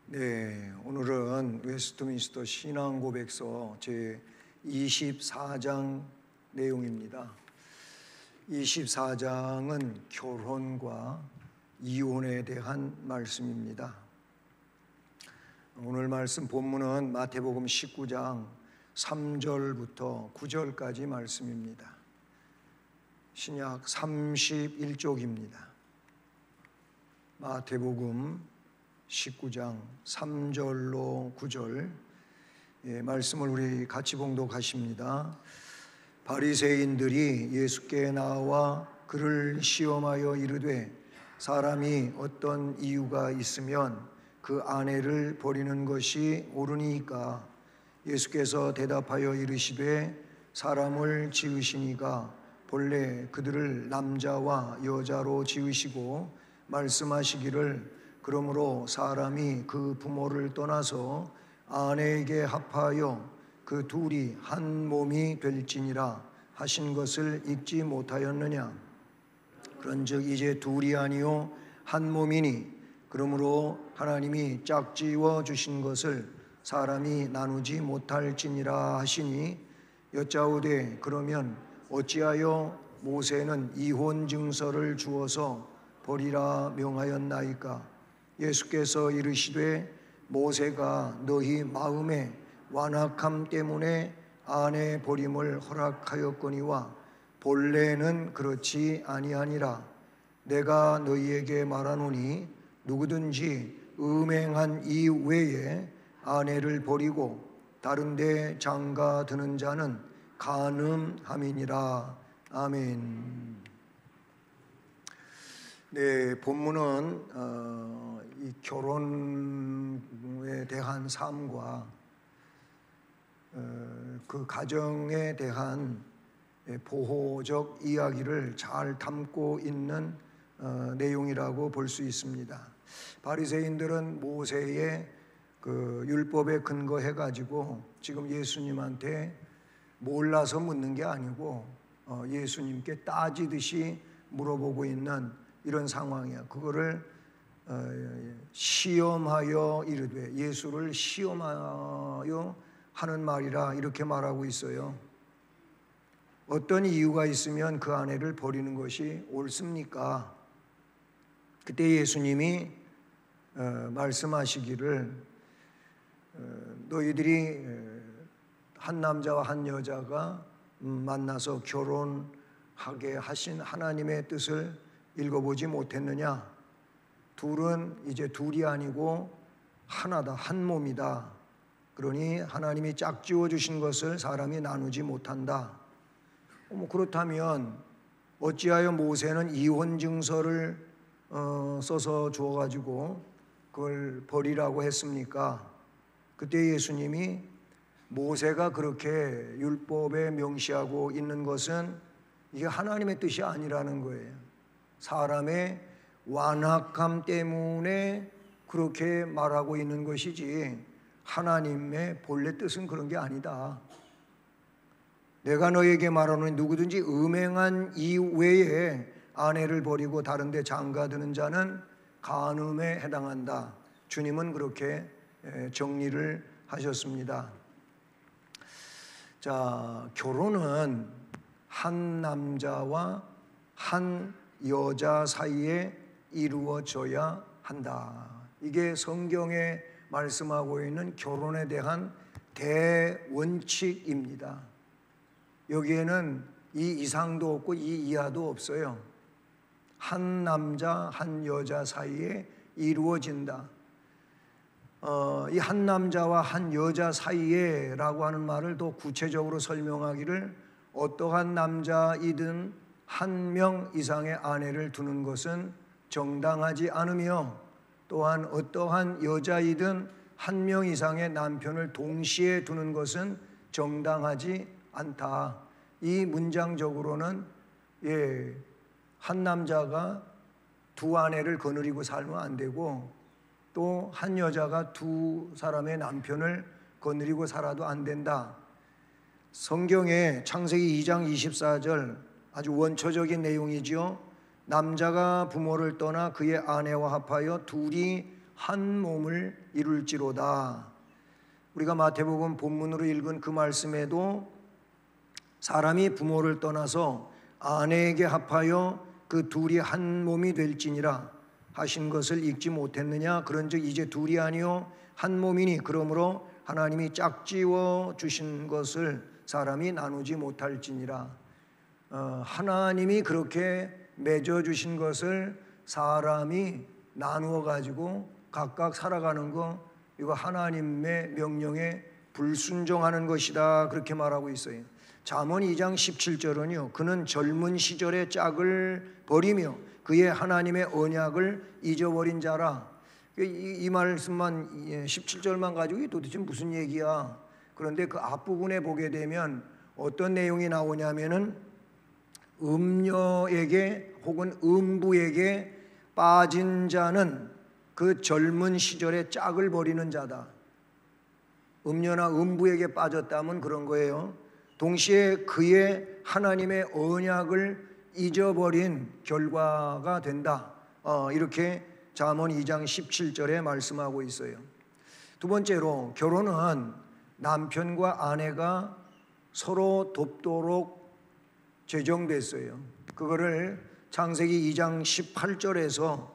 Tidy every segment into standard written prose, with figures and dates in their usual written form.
네, 오늘은 웨스트민스터 신앙고백서 제 24장 내용입니다. 24장은 결혼과 이혼에 대한 말씀입니다. 오늘 말씀 본문은 마태복음 19장 3절부터 9절까지 말씀입니다. 신약 31쪽입니다. 마태복음 19장 3절로 9절 말씀을 우리 같이 봉독하십니다. 바리새인들이 예수께 나와 그를 시험하여 이르되 사람이 어떤 이유가 있으면 그 아내를 버리는 것이 옳으니까? 예수께서 대답하여 이르시되 사람을 지으시니가 본래 그들을 남자와 여자로 지으시고 말씀하시기를 그러므로 사람이 그 부모를 떠나서 아내에게 합하여 그 둘이 한 몸이 될지니라 하신 것을 읽지 못하였느냐? 그런즉 이제 둘이 아니요 한 몸이니 그러므로 하나님이 짝지어 주신 것을 사람이 나누지 못할지니라 하시니 여짜오되 그러면 어찌하여 모세는 이혼 증서를 주어서 버리라 명하였나이까? 예수께서 이르시되 모세가 너희 마음의 완악함 때문에 아내 버림을 허락하였거니와 본래는 그렇지 아니하니라. 내가 너희에게 말하노니 누구든지 음행한 이외에 아내를 버리고 다른 데 장가 드는 자는 간음함이니라. 아멘. 네, 본문은 이 결혼에 대한 삶과 그 가정에 대한 보호적 이야기를 잘 담고 있는 내용이라고 볼 수 있습니다. 바리새인들은 모세의 그 율법에 근거해 가지고 지금 예수님한테 몰라서 묻는 게 아니고 예수님께 따지듯이 물어보고 있는 이런 상황이야. 그거를 시험하여 이르되, 예수를 시험하여 하는 말이라 이렇게 말하고 있어요. 어떤 이유가 있으면 그 아내를 버리는 것이 옳습니까? 그때 예수님이 말씀하시기를 너희들이 한 남자와 한 여자가 만나서 결혼하게 하신 하나님의 뜻을 읽어보지 못했느냐? 둘은 이제 둘이 아니고 하나다, 한 몸이다. 그러니 하나님이 짝지어 주신 것을 사람이 나누지 못한다. 그렇다면 어찌하여 모세는 이혼 증서를 써서 주어가지고 그걸 버리라고 했습니까? 그때 예수님이 모세가 그렇게 율법에 명시하고 있는 것은 이게 하나님의 뜻이 아니라는 거예요. 사람의 완악함 때문에 그렇게 말하고 있는 것이지 하나님의 본래 뜻은 그런 게 아니다. 내가 너에게 말하노니 누구든지 음행한 이외에 아내를 버리고 다른 데 장가드는 자는 간음에 해당한다. 주님은 그렇게 정리를 하셨습니다. 자, 결혼은 한 남자와 한 여자 사이에 이루어져야 한다. 이게 성경에 말씀하고 있는 결혼에 대한 대원칙입니다. 여기에는 이 이상도 없고 이 이하도 없어요. 한 남자 한 여자 사이에 이루어진다. 이 한 남자와 한 여자 사이에라고 하는 말을 더 구체적으로 설명하기를 어떠한 남자이든 한 명 이상의 아내를 두는 것은 정당하지 않으며 또한 어떠한 여자이든 한 명 이상의 남편을 동시에 두는 것은 정당하지 않다. 이 문장적으로는 한 남자가 두 아내를 거느리고 살면 안 되고 또 한 여자가 두 사람의 남편을 거느리고 살아도 안 된다. 성경에 창세기 2장 24절 아주 원초적인 내용이지요. 남자가 부모를 떠나 그의 아내와 합하여 둘이 한 몸을 이룰지로다. 우리가 마태복음 본문으로 읽은 그 말씀에도 사람이 부모를 떠나서 아내에게 합하여 그 둘이 한 몸이 될지니라 하신 것을 읽지 못했느냐? 그런즉 이제 둘이 아니요 한 몸이니 그러므로 하나님이 짝지어 주신 것을 사람이 나누지 못할지니라. 하나님이 그렇게 맺어 주신 것을 사람이 나누어 가지고 각각 살아가는 거, 이거 하나님의 명령에 불순종하는 것이다, 그렇게 말하고 있어요. 잠언 2장 17절은요 그는 젊은 시절의 짝을 버리며 그의 하나님의 언약을 잊어버린 자라. 이 말씀만 17절만 가지고 이게 도대체 무슨 얘기야? 그런데 그 앞부분에 보게 되면 어떤 내용이 나오냐면은 음녀에게 혹은 음부에게 빠진 자는 그 젊은 시절의 짝을 버리는 자다. 음녀나 음부에게 빠졌다면 그런 거예요. 동시에 그의 하나님의 언약을 잊어버린 결과가 된다. 이렇게 잠언 2장 17절에 말씀하고 있어요. 두 번째로, 결혼은 남편과 아내가 서로 돕도록 제정됐어요. 그거를 창세기 2장 18절에서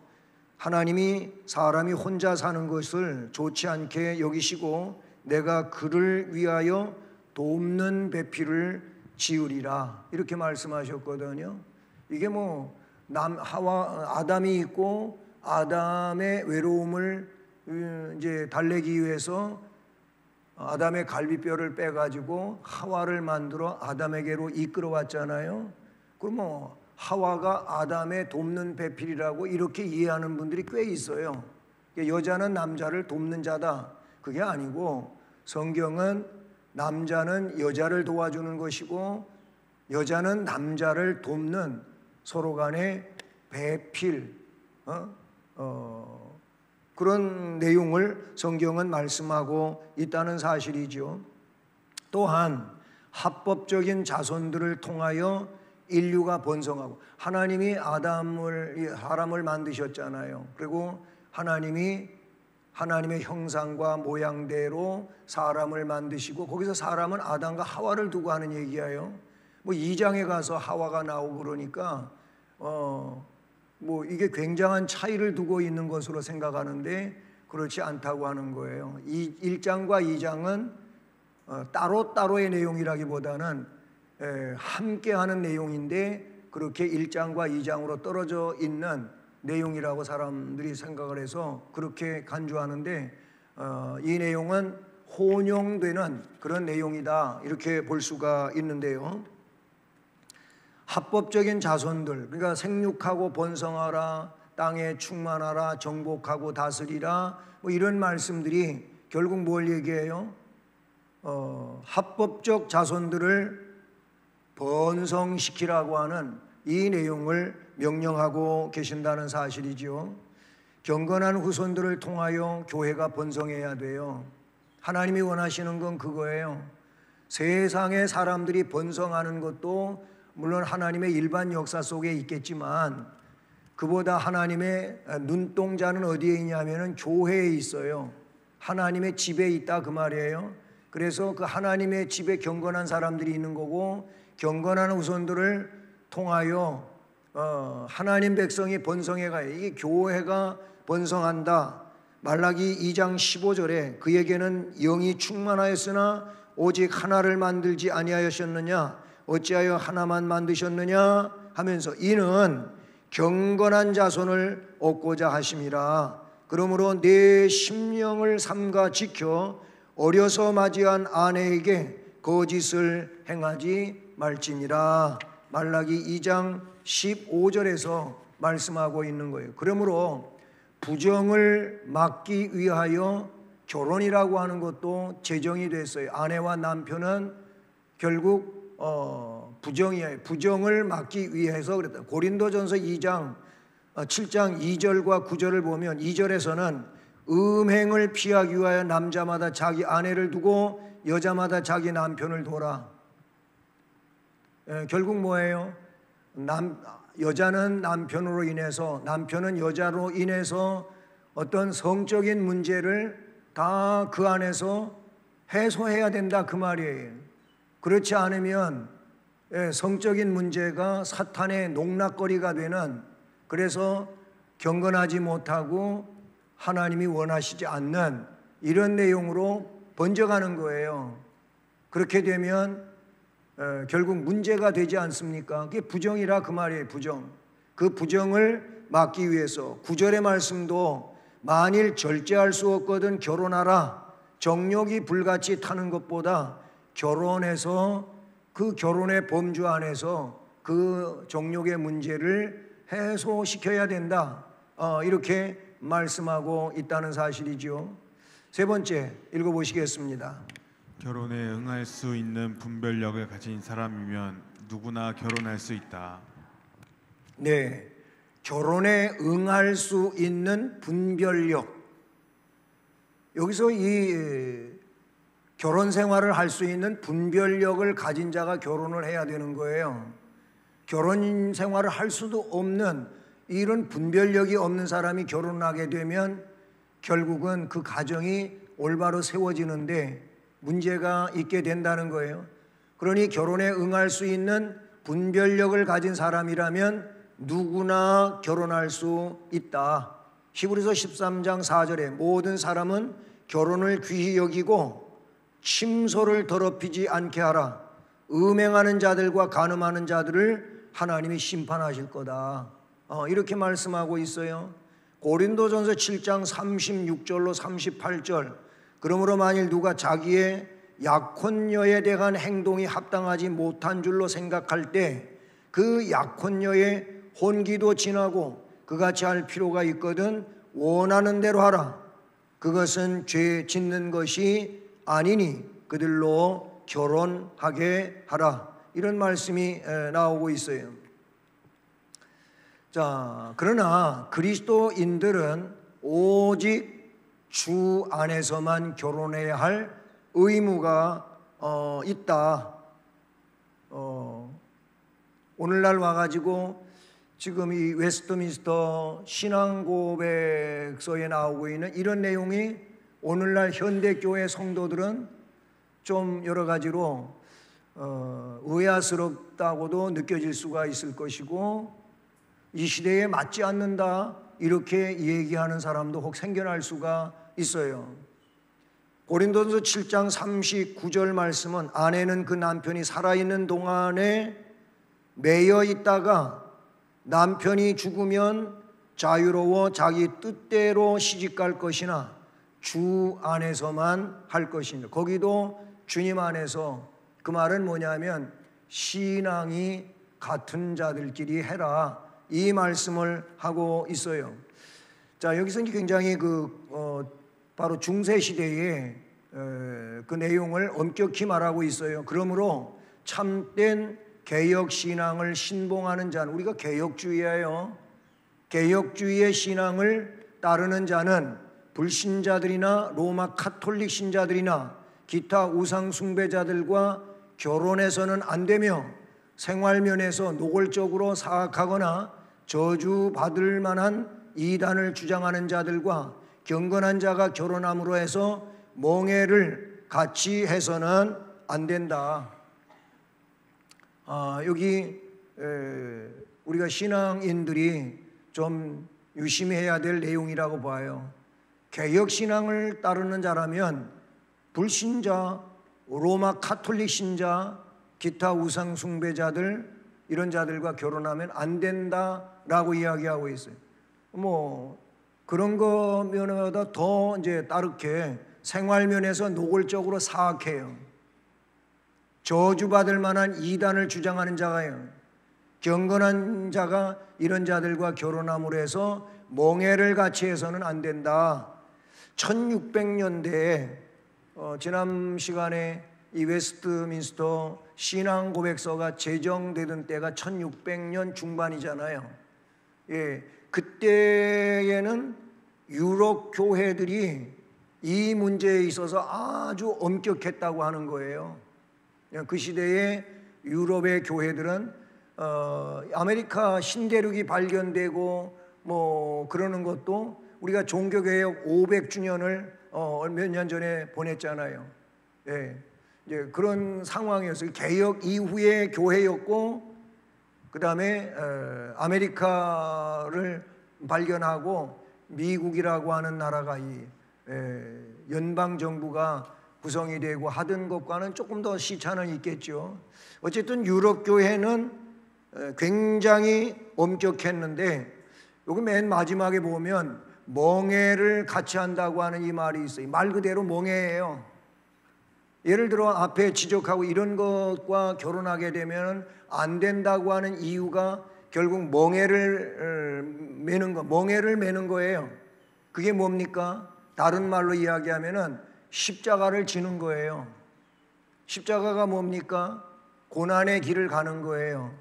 하나님이 사람이 혼자 사는 것을 좋지 않게 여기시고 내가 그를 위하여 돕는 배필을 지으리라, 이렇게 말씀하셨거든요. 이게 뭐 아담이 있고 아담의 외로움을 이제 달래기 위해서 아담의 갈비뼈를 빼가지고 하와를 만들어 아담에게로 이끌어왔잖아요. 그럼 뭐 하와가 아담의 돕는 배필이라고 이렇게 이해하는 분들이 꽤 있어요. 여자는 남자를 돕는 자다, 그게 아니고 성경은 남자는 여자를 도와주는 것이고 여자는 남자를 돕는 서로 간의 배필, 그런 내용을 성경은 말씀하고 있다는 사실이죠. 또한 합법적인 자손들을 통하여 인류가 번성하고, 하나님이 사람을 만드셨잖아요. 그리고 하나님이 하나님의 형상과 모양대로 사람을 만드시고 거기서 사람은 아담과 하와를 두고 하는 얘기예요. 뭐 2장에 가서 하와가 나오고 그러니까 뭐 이게 굉장한 차이를 두고 있는 것으로 생각하는데 그렇지 않다고 하는 거예요. 1장과 2장은 따로따로의 내용이라기보다는 함께하는 내용인데 그렇게 1장과 2장으로 떨어져 있는 내용이라고 사람들이 생각을 해서 그렇게 간주하는데 이 내용은 혼용되는 그런 내용이다, 이렇게 볼 수가 있는데요. 합법적인 자손들, 그러니까 생육하고 번성하라, 땅에 충만하라, 정복하고 다스리라, 뭐 이런 말씀들이 결국 뭘 얘기해요? 합법적 자손들을 번성시키라고 하는 이 내용을 명령하고 계신다는 사실이지요. 경건한 후손들을 통하여 교회가 번성해야 돼요. 하나님이 원하시는 건 그거예요. 세상의 사람들이 번성하는 것도 물론 하나님의 일반 역사 속에 있겠지만 그보다 하나님의 눈동자는 어디에 있냐면은 교회에 있어요. 하나님의 집에 있다, 그 말이에요. 그래서 그 하나님의 집에 경건한 사람들이 있는 거고 경건한 후손들을 통하여 하나님 백성이 번성해 가요. 이게 교회가 번성한다. 말라기 2장 15절에 그에게는 영이 충만하였으나 오직 하나를 만들지 아니하셨느냐, 어찌하여 하나만 만드셨느냐 하면서 이는 경건한 자손을 얻고자 하심이라. 그러므로 내 심령을 삼가 지켜 어려서 맞이한 아내에게 거짓을 행하지 말지니라. 말라기 2장 15절에서 말씀하고 있는 거예요. 그러므로 부정을 막기 위하여 결혼이라고 하는 것도 제정이 됐어요. 아내와 남편은 결국 부정이에요. 부정을 막기 위해서 그랬다. 고린도전서 2장 7장 2절과 9절을 보면 2절에서는 음행을 피하기 위하여 남자마다 자기 아내를 두고 여자마다 자기 남편을 둬라. 결국 뭐예요? 여자는 남편으로 인해서, 남편은 여자로 인해서 어떤 성적인 문제를 다 그 안에서 해소해야 된다 그 말이에요. 그렇지 않으면 성적인 문제가 사탄의 농락거리가 되는, 그래서 경건하지 못하고 하나님이 원하시지 않는 이런 내용으로 번져가는 거예요. 그렇게 되면 결국 문제가 되지 않습니까? 그게 부정이라 그 말이에요. 부정. 그 부정을 막기 위해서 9절의 말씀도 만일 절제할 수 없거든 결혼하라. 정욕이 불같이 타는 것보다 결혼해서 그 결혼의 범주 안에서 그 정욕의 문제를 해소시켜야 된다. 이렇게 말씀하고 있다는 사실이죠. 세 번째 읽어보시겠습니다. 결혼에 응할 수 있는 분별력을 가진 사람이면 누구나 결혼할 수 있다. 네, 결혼에 응할 수 있는 분별력. 여기서 이 결혼 생활을 할 수 있는 분별력을 가진 자가 결혼을 해야 되는 거예요. 결혼 생활을 할 수도 없는 이런 분별력이 없는 사람이 결혼하게 되면 결국은 그 가정이 올바로 세워지는데 문제가 있게 된다는 거예요. 그러니 결혼에 응할 수 있는 분별력을 가진 사람이라면 누구나 결혼할 수 있다. 히브리서 13장 4절에 모든 사람은 결혼을 귀히 여기고 침소를 더럽히지 않게 하라. 음행하는 자들과 간음하는 자들을 하나님이 심판하실 거다. 이렇게 말씀하고 있어요. 고린도전서 7장 36절로 38절. 그러므로 만일 누가 자기의 약혼녀에 대한 행동이 합당하지 못한 줄로 생각할 때 그 약혼녀의 혼기도 지나고 그같이 할 필요가 있거든 원하는 대로 하라. 그것은 죄 짓는 것이 아니니 그들로 결혼하게 하라. 이런 말씀이 나오고 있어요. 자, 그러나 그리스도인들은 오직 주 안에서만 결혼해야 할 의무가 있다. 오늘날 와가지고 지금 이 웨스트민스터 신앙고백서에 나오고 있는 이런 내용이 오늘날 현대교회 성도들은 좀 여러 가지로 의아스럽다고도 느껴질 수가 있을 것이고 이 시대에 맞지 않는다 이렇게 얘기하는 사람도 혹 생겨날 수가 있어요. 고린도전서 7장 39절 말씀은 아내는 그 남편이 살아있는 동안에 매여 있다가 남편이 죽으면 자유로워 자기 뜻대로 시집갈 것이나 주 안에서만 할 것이니 거기도 주님 안에서. 그 말은 뭐냐면 신앙이 같은 자들끼리 해라 이 말씀을 하고 있어요. 자, 여기서 굉장히 바로 중세 시대에 그 내용을 엄격히 말하고 있어요. 그러므로 참된 개혁 신앙을 신봉하는 자는, 우리가 개혁주의예요. 개혁주의의 신앙을 따르는 자는 불신자들이나 로마 카톨릭 신자들이나 기타 우상 숭배자들과 결혼해서는 안 되며 생활면에서 노골적으로 사악하거나 저주받을 만한 이단을 주장하는 자들과 경건한 자가 결혼함으로 해서 몽해를 같이 해서는 안 된다. 여기 우리가 신앙인들이 좀 유심해야 될 내용이라고 봐요. 개혁신앙을 따르는 자라면 불신자, 로마 카톨릭 신자, 기타 우상 숭배자들 이런 자들과 결혼하면 안 된다라고 이야기하고 있어요. 그런 거면보다 더 이제 다르게 생활면에서 노골적으로 사악해요. 저주받을 만한 이단을 주장하는 자가요. 경건한 자가 이런 자들과 결혼함으로 해서 몽해를 같이 해서는 안 된다. 1600년대에 지난 시간에 이 웨스트민스터 신앙 고백서가 제정되던 때가 1600년 중반이잖아요. 예, 그때에는 유럽 교회들이 이 문제에 있어서 아주 엄격했다고 하는 거예요. 그 시대에 유럽의 교회들은 아메리카 신대륙이 발견되고 그러는 것도 우리가 종교개혁 500주년을 몇 년 전에 보냈잖아요. 예, 이제 그런 상황이었어요. 개혁 이후의 교회였고, 그 다음에 아메리카를 발견하고 미국이라고 하는 나라가 연방 정부가 구성이 되고 하던 것과는 조금 더 시차는 있겠죠. 어쨌든 유럽 교회는 굉장히 엄격했는데, 여기 맨 마지막에 보면 멍해를 같이 한다고 하는 이 말이 있어요. 말 그대로 멍해예요. 예를 들어 앞에 지적하고 이런 것과 결혼하게 되면 안 된다고 하는 이유가 결국 멍해를 매는 거예요. 그게 뭡니까? 다른 말로 이야기하면은 십자가를 지는 거예요. 십자가가 뭡니까? 고난의 길을 가는 거예요.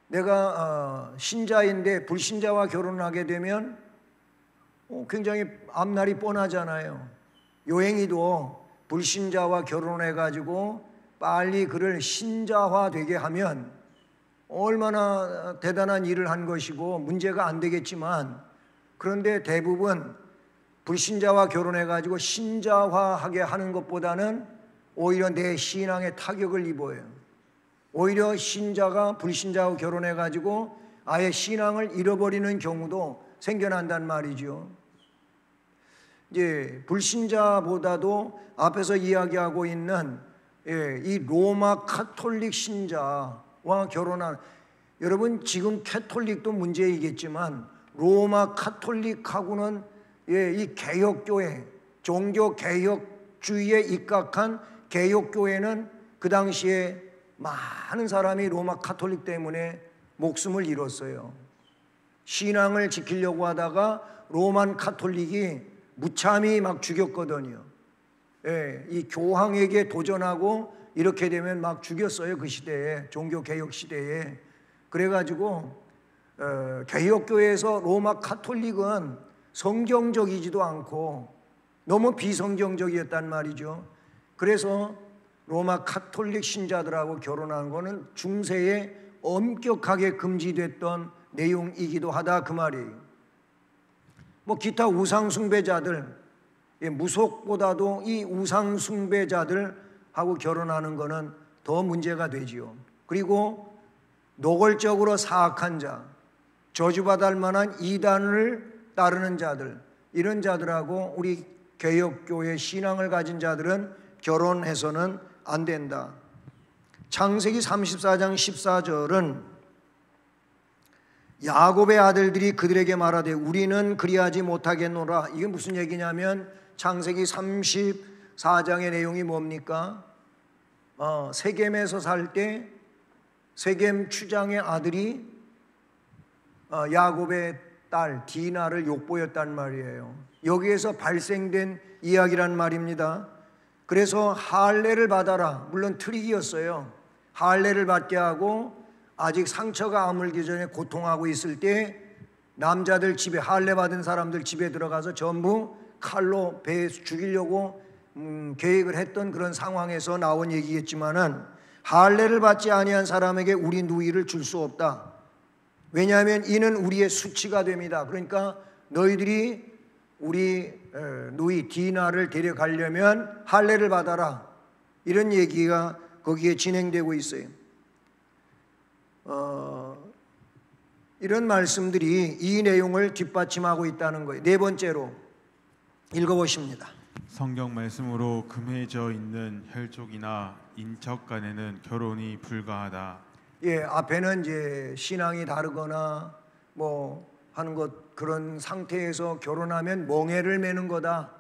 내가 신자인데 불신자와 결혼하게 되면 굉장히 앞날이 뻔하잖아요. 요행이도 불신자와 결혼해가지고 빨리 그를 신자화 되게 하면 얼마나 대단한 일을 한 것이고 문제가 안 되겠지만, 그런데 대부분 불신자와 결혼해가지고 신자화하게 하는 것보다는 오히려 내 신앙에 타격을 입어요. 오히려 신자가 불신자와 결혼해가지고 아예 신앙을 잃어버리는 경우도 생겨난단 말이죠. 이제 불신자보다도 앞에서 이야기하고 있는 이 로마 카톨릭 신자와 결혼한, 여러분 지금 캐톨릭도 문제이겠지만 로마 카톨릭하고는 이 개혁교회, 종교 개혁주의에 입각한 개혁교회는 그 당시에 많은 사람이 로마 카톨릭 때문에 목숨을 잃었어요. 신앙을 지키려고 하다가 로만 카톨릭이 무참히 막 죽였거든요. 이 교황에게 도전하고 이렇게 되면 막 죽였어요. 그 시대에, 종교개혁 시대에. 그래가지고 개혁교회에서 로마 카톨릭은 성경적이지도 않고 너무 비성경적이었단 말이죠. 그래서 로마 카톨릭 신자들하고 결혼하는 거는 중세에 엄격하게 금지됐던 내용이기도 하다, 그 말이에요. 뭐 기타 우상숭배자들, 무속보다도 이 우상숭배자들하고 결혼하는 거는 더 문제가 되지요. 그리고 노골적으로 사악한 자, 저주받을 만한 이단을 따르는 자들, 이런 자들하고 우리 개혁교회 신앙을 가진 자들은 결혼해서는 안 된다. 창세기 34장 14절은 야곱의 아들들이 그들에게 말하되 우리는 그리하지 못하겠노라. 이게 무슨 얘기냐면 창세기 34장의 내용이 뭡니까? 세겜에서 살 때 세겜 추장의 아들이 야곱의 딸 디나를 욕보였단 말이에요. 여기에서 발생된 이야기란 말입니다. 그래서 할례를 받아라. 물론 트릭이었어요. 할례를 받게 하고 아직 상처가 아물기 전에 고통하고 있을 때 남자들 집에, 할례 받은 사람들 집에 들어가서 전부 칼로 베어 죽이려고 계획을 했던 그런 상황에서 나온 얘기겠지만은, 할례를 받지 아니한 사람에게 우리 누이를 줄 수 없다. 왜냐하면 이는 우리의 수치가 됩니다. 그러니까 너희들이 우리 누이 디나를 데려가려면 할례를 받아라. 이런 얘기가 거기에 진행되고 있어요. 이런 말씀들이 이 내용을 뒷받침하고 있다는 거예요. 네 번째로 읽어보십니다. 성경 말씀으로 금해져 있는 혈족이나 인척 간에는 결혼이 불가하다. 앞에는 이제 신앙이 다르거나 뭐 하는 것, 그런 상태에서 결혼하면 멍해를 매는 거다.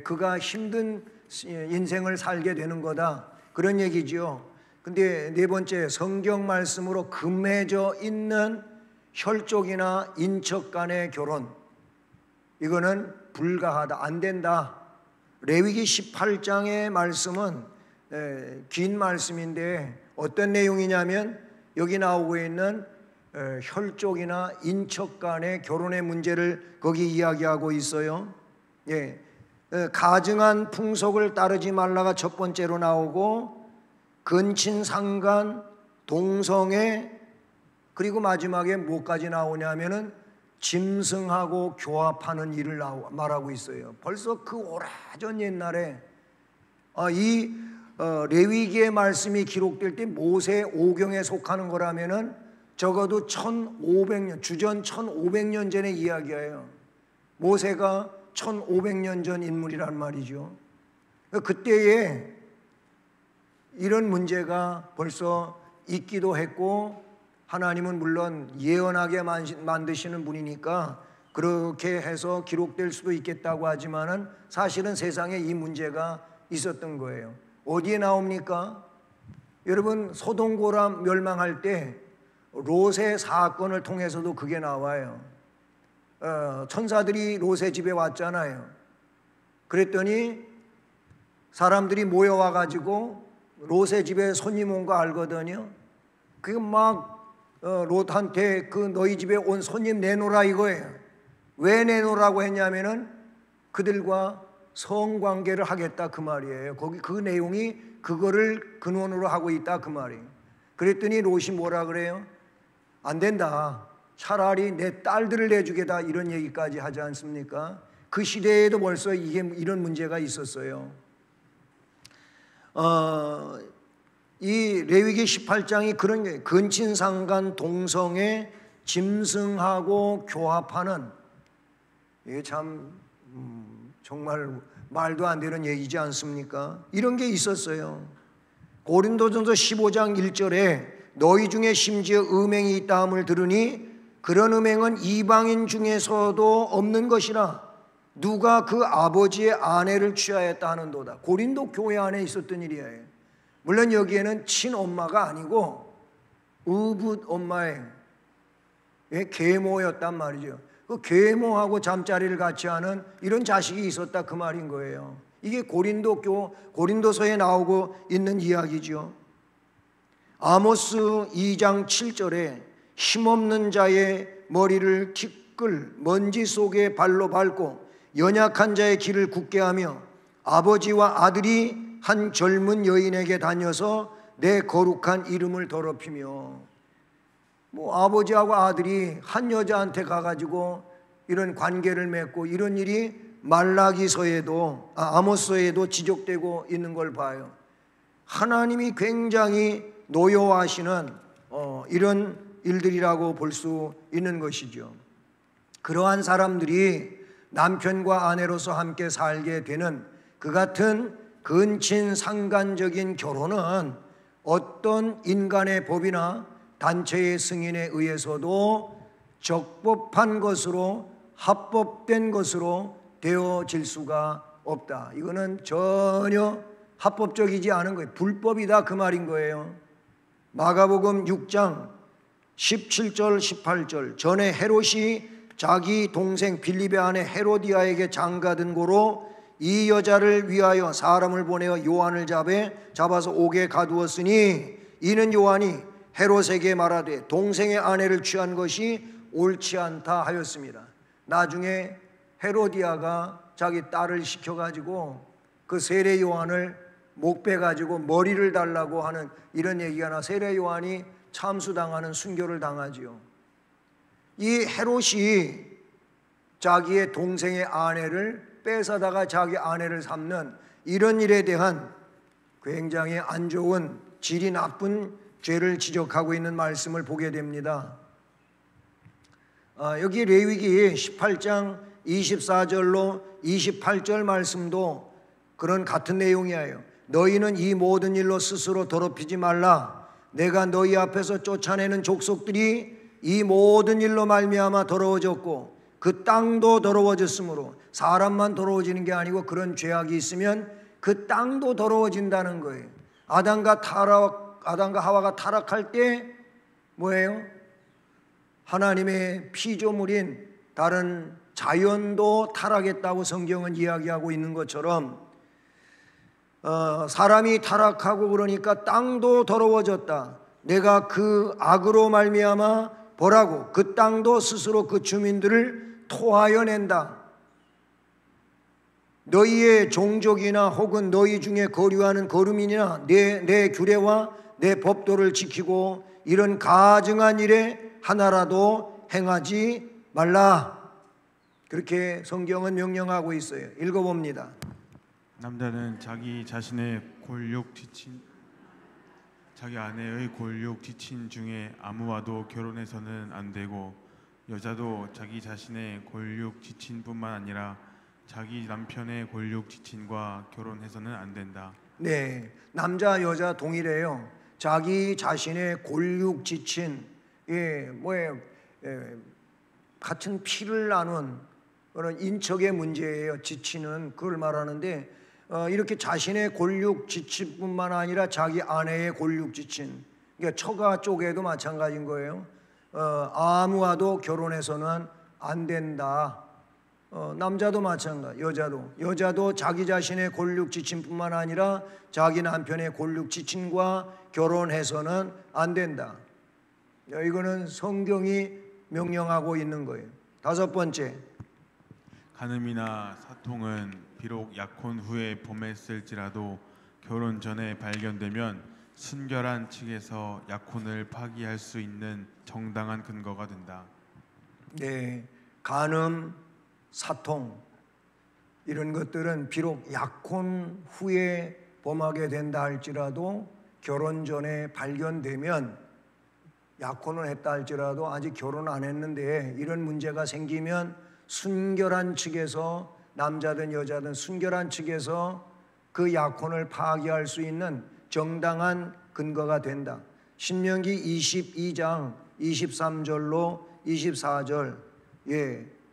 그가 힘든 인생을 살게 되는 거다. 그런 얘기지요. 근데 네 번째, 성경 말씀으로 금해져 있는 혈족이나 인척 간의 결혼, 이거는 불가하다, 안 된다. 레위기 18장의 말씀은 긴 말씀인데 어떤 내용이냐면 여기 나오고 있는 혈족이나 인척 간의 결혼의 문제를 거기 이야기하고 있어요. 가증한 풍속을 따르지 말라가 첫 번째로 나오고, 근친 상간 동성애, 그리고 마지막에 뭐까지 나오냐면은 짐승하고 교합하는 일을 말하고 있어요. 벌써 그 오래전 옛날에 레위기의 말씀이 기록될 때 모세 오경에 속하는 거라면은 적어도 1500년, 주전 1500년 전의 이야기예요. 모세가 1500년 전 인물이란 말이죠. 그때에 이런 문제가 벌써 있기도 했고, 하나님은 물론 예언하게 만드시는 분이니까 그렇게 해서 기록될 수도 있겠다고 하지만은 사실은 세상에 이 문제가 있었던 거예요. 어디에 나옵니까? 여러분, 소돔고라 멸망할 때 롯의 사건을 통해서도 그게 나와요. 천사들이 롯의 집에 왔잖아요. 그랬더니 사람들이 모여와 가지고 롯의 집에 손님 온 거 알거든요. 그게 막 롯한테 그 너희 집에 온 손님 내놓으라 이거예요. 왜 내놓으라고 했냐면은 그들과 성관계를 하겠다 그 말이에요. 거기 그 내용이 그거를 근원으로 하고 있다 그 말이에요. 그랬더니 롯이 뭐라 그래요? 안 된다. 차라리 내 딸들을 내주겠다 이런 얘기까지 하지 않습니까? 그 시대에도 벌써 이런 문제가 있었어요. 이 레위기 18장이 그런 게 근친상간 동성애 짐승하고 교합하는, 이게 참 정말 말도 안 되는 얘기지 않습니까? 이런 게 있었어요. 고린도전서 15장 1절에 너희 중에 심지어 음행이 있다함을 들으니 그런 음행은 이방인 중에서도 없는 것이라 누가 그 아버지의 아내를 취하였다 하는도다. 고린도 교회 안에 있었던 일이에요. 물론 여기에는 친엄마가 아니고 의붓 엄마의 계모였단 말이죠. 그 계모하고 잠자리를 같이 하는 이런 자식이 있었다 그 말인 거예요. 이게 고린도서에 나오고 있는 이야기죠. 아모스 2장 7절에 힘없는 자의 머리를 티끌 먼지 속에 발로 밟고 연약한 자의 길을 굳게 하며 아버지와 아들이 한 젊은 여인에게 다녀서 내 거룩한 이름을 더럽히며, 아버지하고 아들이 한 여자한테 가가지고 이런 관계를 맺고 이런 일이 아모스에도 지적되고 있는 걸 봐요. 하나님이 굉장히 노여워하시는 이런 일들이라고 볼 수 있는 것이죠. 그러한 사람들이 남편과 아내로서 함께 살게 되는 그 같은 근친상간적인 결혼은 어떤 인간의 법이나 단체의 승인에 의해서도 적법한 것으로, 합법된 것으로 되어질 수가 없다. 이거는 전혀 합법적이지 않은 거예요. 불법이다 그 말인 거예요. 마가복음 6장 17절 18절 전에 헤롯이 자기 동생 빌립의 아내 헤로디아에게 장가든 고로 이 여자를 위하여 사람을 보내어 요한을 잡아서 옥에 가두었으니 이는 요한이 헤롯에게 말하되 동생의 아내를 취한 것이 옳지 않다 하였습니다. 나중에 헤로디아가 자기 딸을 시켜가지고 그 세례 요한을 목베가지고 머리를 달라고 하는 이런 얘기가 나, 세례 요한이 참수당하는 순교를 당하지요. 이 헤롯이 자기의 동생의 아내를 뺏어다가 자기 아내를 삼는 이런 일에 대한 굉장히 안 좋은, 질이 나쁜 죄를 지적하고 있는 말씀을 보게 됩니다. 여기 레위기 18장 24절로 28절 말씀도 그런 같은 내용이에요. 너희는 이 모든 일로 스스로 더럽히지 말라. 내가 너희 앞에서 쫓아내는 족속들이 이 모든 일로 말미암아 더러워졌고 그 땅도 더러워졌으므로, 사람만 더러워지는 게 아니고 그런 죄악이 있으면 그 땅도 더러워진다는 거예요. 아담과 하와가 타락할 때 뭐예요? 하나님의 피조물인 다른 자연도 타락했다고 성경은 이야기하고 있는 것처럼 사람이 타락하고 그러니까 땅도 더러워졌다. 내가 그 악으로 말미암아 보라고 그 땅도 스스로 그 주민들을 토하여 낸다. 너희의 종족이나 혹은 너희 중에 거류하는 거류민이나 내 규례와 내 법도를 지키고 이런 가증한 일에 하나라도 행하지 말라. 그렇게 성경은 명령하고 있어요. 읽어봅니다. 남자는 자기 아내의 골육 지친 중에 아무와도 결혼해서는 안 되고, 여자도 자기 자신의 골육 지친뿐만 아니라 자기 남편의 골육 지친과 결혼해서는 안 된다. 네, 남자 여자 동일해요. 자기 자신의 골육 지친, 같은 피를 나눈 그런 인척의 문제예요. 지치는 그걸 말하는데, 이렇게 자신의 골육 지친뿐만 아니라 자기 아내의 골육 지친, 그러니까 처가 쪽에도 마찬가지인 거예요. 아무와도 결혼해서는 안 된다. 남자도 마찬가지, 여자도 자기 자신의 골육 지친뿐만 아니라 자기 남편의 골육 지친과 결혼해서는 안 된다. 이거는 성경이 명령하고 있는 거예요. 다섯 번째, 간음이나 사통은 비록 약혼 후에 범했을지라도 결혼 전에 발견되면 순결한 측에서 약혼을 파기할 수 있는 정당한 근거가 된다. 네, 간음, 사통 이런 것들은 비록 약혼 후에 범하게 된다 할지라도 결혼 전에 발견되면, 약혼을 했다 할지라도 아직 결혼 안 했는데 이런 문제가 생기면 순결한 측에서, 남자든 여자든 순결한 측에서 그 약혼을 파기할 수 있는 정당한 근거가 된다. 신명기 22장 23절로 24절,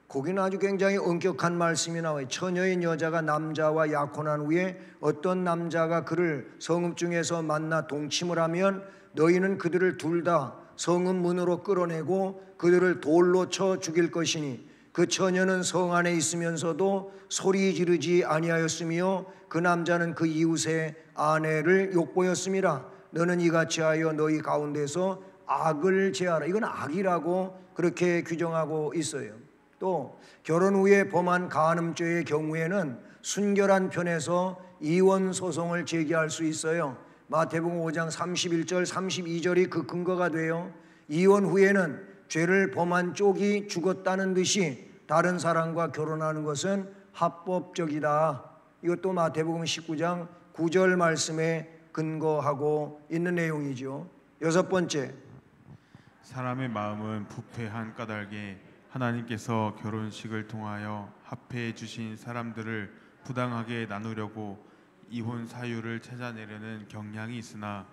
거기는 아주 굉장히 엄격한 말씀이 나와요. 처녀인 여자가 남자와 약혼한 후에 어떤 남자가 그를 성읍 중에서 만나 동침을 하면 너희는 그들을 둘 다 성읍 문으로 끌어내고 그들을 돌로 쳐 죽일 것이니, 그 처녀는 성 안에 있으면서도 소리 지르지 아니하였으며 그 남자는 그 이웃의 아내를 욕보였음이라. 너는 이같이 하여 너희 가운데서 악을 제하라. 이건 악이라고 그렇게 규정하고 있어요. 또 결혼 후에 범한 간음죄의 경우에는 순결한 편에서 이혼 소송을 제기할 수 있어요. 마태복음 5장 31절 32절이 그 근거가 돼요. 이혼 후에는 죄를 범한 쪽이 죽었다는 듯이 다른 사람과 결혼하는 것은 합법적이다. 이것도 마태복음 19장 9절 말씀에 근거하고 있는 내용이죠. 여섯 번째, 사람의 마음은 부패한 까닭에 하나님께서 결혼식을 통하여 합해해 주신 사람들을 부당하게 나누려고 이혼 사유를 찾아내려는 경향이 있으나,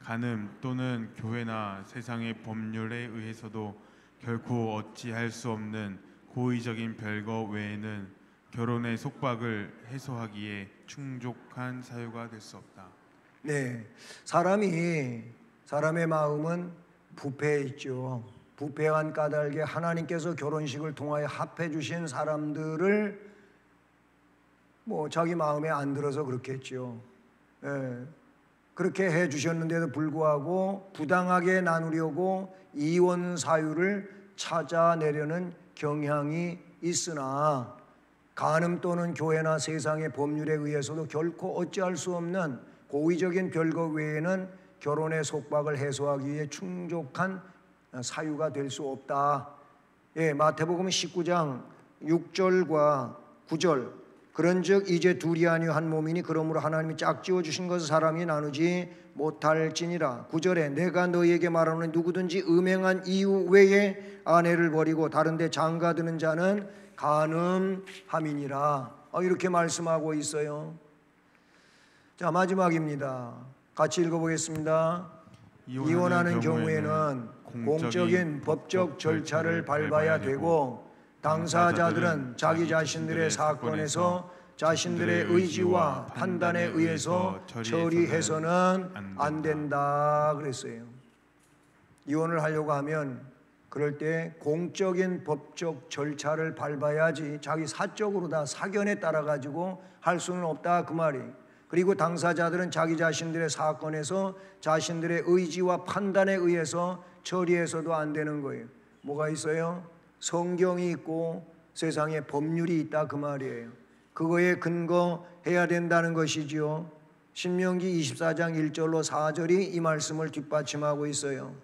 간음 또는 교회나 세상의 법률에 의해서도 결코 어찌할 수 없는 고의적인 별거 외에는 결혼의 속박을 해소하기에 충족한 사유가 될 수 없다. 네, 사람의 마음은 부패해 있죠. 부패한 까닭에 하나님께서 결혼식을 통하여 합해 주신 사람들을 자기 마음에 안 들어서 그렇겠죠. 그렇게 해 주셨는데도 불구하고 부당하게 나누려고 이혼 사유를 찾아내려는 경향이 있으나, 간음 또는 교회나 세상의 법률에 의해서도 결코 어찌할 수 없는 고의적인 별거 외에는 결혼의 속박을 해소하기 위해 충족한 사유가 될 수 없다. 마태복음 19장 6절과 9절, 그런즉 이제 둘이 아니요 한 몸이니 그러므로 하나님이 짝지어 주신 것을 사람이 나누지 못할지니라. 9절에 내가 너희에게 말하노니 누구든지 음행한 이유 외에 아내를 버리고 다른 데 장가드는 자는 간음함이니라. 이렇게 말씀하고 있어요. 자, 마지막입니다. 같이 읽어보겠습니다. 이혼하는 경우에는 공적인 법적 절차를 밟아야 되고, 당사자들은 자기 자신들의 사건에서 자신들의 의지와 판단에 의해서 처리해서는 안 된다 그랬어요. 이혼을 하려고 하면 그럴 때 공적인 법적 절차를 밟아야지 자기 사적으로 다 사견에 따라 가지고 할 수는 없다 그 말이에요. 그리고 당사자들은 자기 자신들의 사건에서 자신들의 의지와 판단에 의해서 처리해서도 안 되는 거예요. 뭐가 있어요? 성경이 있고 세상에 법률이 있다 그 말이에요. 그거에 근거해야 된다는 것이지요. 신명기 24장 1절로 4절이 이 말씀을 뒷받침하고 있어요.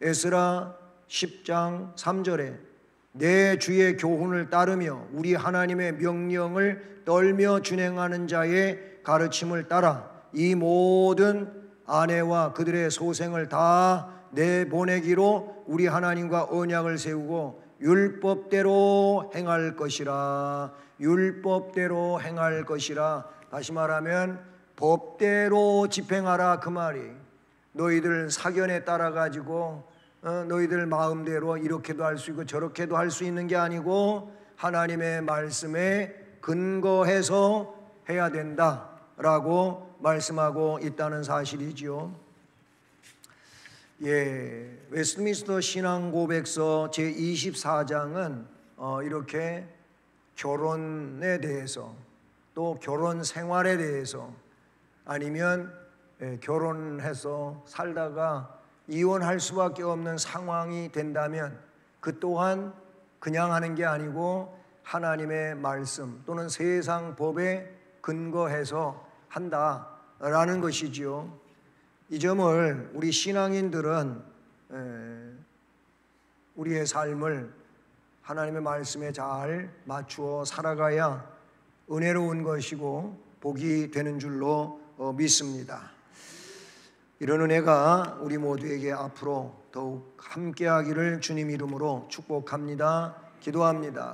에스라 10장 3절에 내 주의 교훈을 따르며 우리 하나님의 명령을 떨며 준행하는 자의 가르침을 따라 이 모든 아내와 그들의 소생을 다 내보내기로 우리 하나님과 언약을 세우고 율법대로 행할 것이라. 율법대로 행할 것이라. 다시 말하면 법대로 집행하라 그 말이. 너희들 사견에 따라 가지고 너희들 마음대로 이렇게도 할 수 있고 저렇게도 할 수 있는 게 아니고 하나님의 말씀에 근거해서 해야 된다라고 말씀하고 있다는 사실이지요. 웨스트민스터 신앙고백서 제24장은 이렇게 결혼에 대해서 또 결혼 생활에 대해서 아니면 결혼해서 살다가 이혼할 수밖에 없는 상황이 된다면 그 또한 그냥 하는 게 아니고 하나님의 말씀 또는 세상 법에 근거해서 한다라는 것이지요. 이 점을 우리 신앙인들은 우리의 삶을 하나님의 말씀에 잘 맞추어 살아가야 은혜로운 것이고 복이 되는 줄로 믿습니다. 이런 은혜가 우리 모두에게 앞으로 더욱 함께하기를 주님 이름으로 축복합니다. 기도합니다.